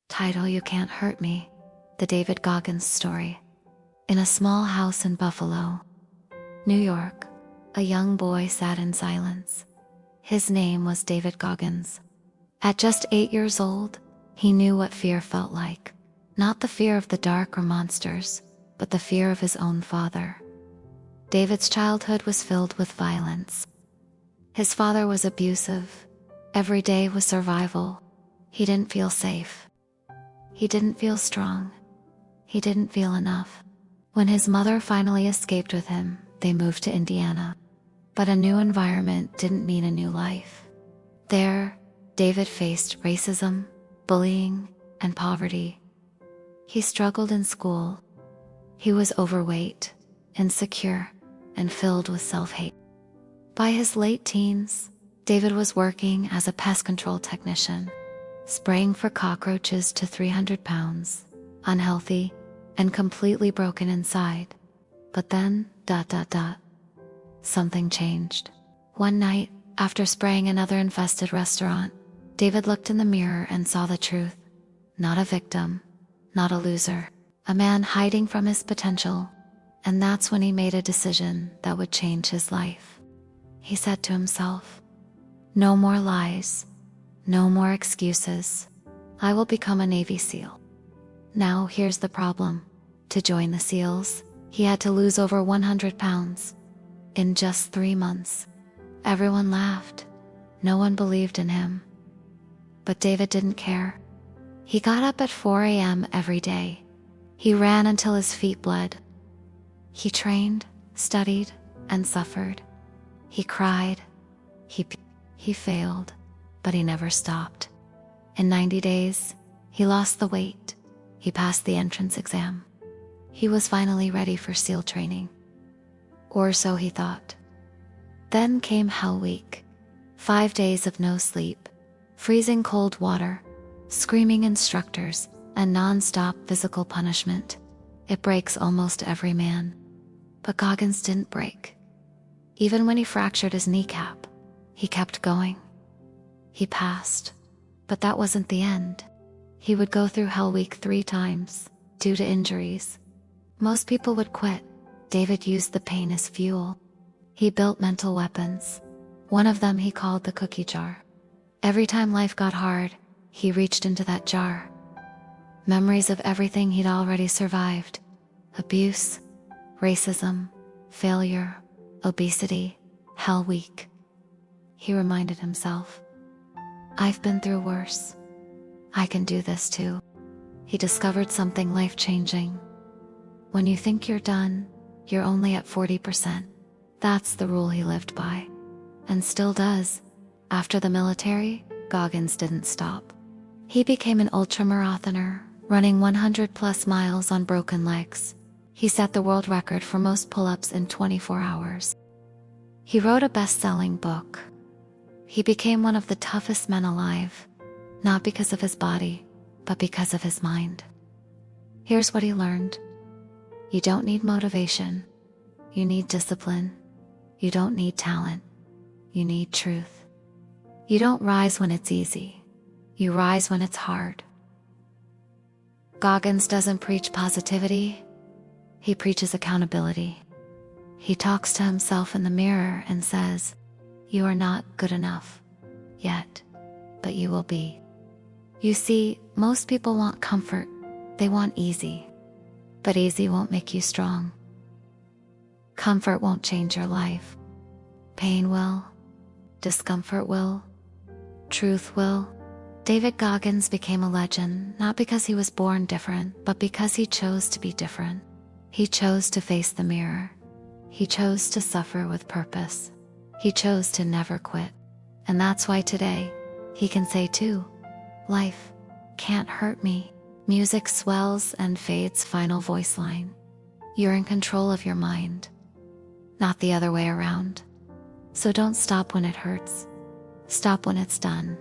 Title: You Can't Hurt Me, the David Goggins story. In a small house in Buffalo, New York, a young boy sat in silence. His name was David Goggins. At just 8 years old, he knew what fear felt like. Not the fear of the dark or monsters, but the fear of his own father. David's childhood was filled with violence. His father was abusive. Every day was survival. He didn't feel safe. He didn't feel strong. He didn't feel enough. When his mother finally escaped with him, they moved to Indiana. But a new environment didn't mean a new life. There, David faced racism, bullying, and poverty. He struggled in school. He was overweight, insecure, and filled with self-hate. By his late teens, David was working as a pest control technician, spraying for cockroaches to 300 pounds, unhealthy, and completely broken inside. But then, something changed. One night, after spraying another infested restaurant, David looked in the mirror and saw the truth. Not a victim, not a loser, a man hiding from his potential. And that's when he made a decision that would change his life. He said to himself, "No more lies, no more excuses. I will become a Navy SEAL." Now here's the problem. To join the SEALs, he had to lose over 100 pounds. In just 3 months. Everyone laughed. No one believed in him. But David didn't care. He got up at 4 a.m. every day. He ran until his feet bled. He trained, studied, and suffered. He cried. He failed, but he never stopped. In 90 days, he lost the weight. He passed the entrance exam. He was finally ready for SEAL training. Or so he thought. Then came Hell Week. 5 days of no sleep, freezing cold water, screaming instructors, and non-stop physical punishment. It breaks almost every man. But Goggins didn't break. Even when he fractured his kneecap, he kept going. He passed. But that wasn't the end. He would go through Hell Week 3 times, due to injuries. Most people would quit. David used the pain as fuel. He built mental weapons. One of them he called the cookie jar. Every time life got hard, he reached into that jar. Memories of everything he'd already survived. Abuse, racism, failure, obesity, Hell Week. He reminded himself, "I've been through worse. I can do this too." He discovered something life-changing. When you think you're done, you're only at 40%. That's the rule he lived by. And still does. After the military, Goggins didn't stop. He became an ultramarathoner, running 100+ miles on broken legs. He set the world record for most pull-ups in 24 hours. He wrote a best-selling book. He became one of the toughest men alive, not because of his body, but because of his mind. Here's what he learned. You don't need motivation. You need discipline. You don't need talent. You need truth. You don't rise when it's easy. You rise when it's hard. Goggins doesn't preach positivity. He preaches accountability. He talks to himself in the mirror and says, "You are not good enough yet, but you will be." You see, most people want comfort. They want easy. But easy won't make you strong. Comfort won't change your life. Pain will. Discomfort will. Truth will. David Goggins became a legend, not because he was born different, but because he chose to be different. He chose to face the mirror. He chose to suffer with purpose. He chose to never quit. And that's why today, he can say too, "Life can't hurt me." Music swells and fades final voice line. You're in control of your mind, not the other way around. So don't stop when it hurts. Stop when it's done.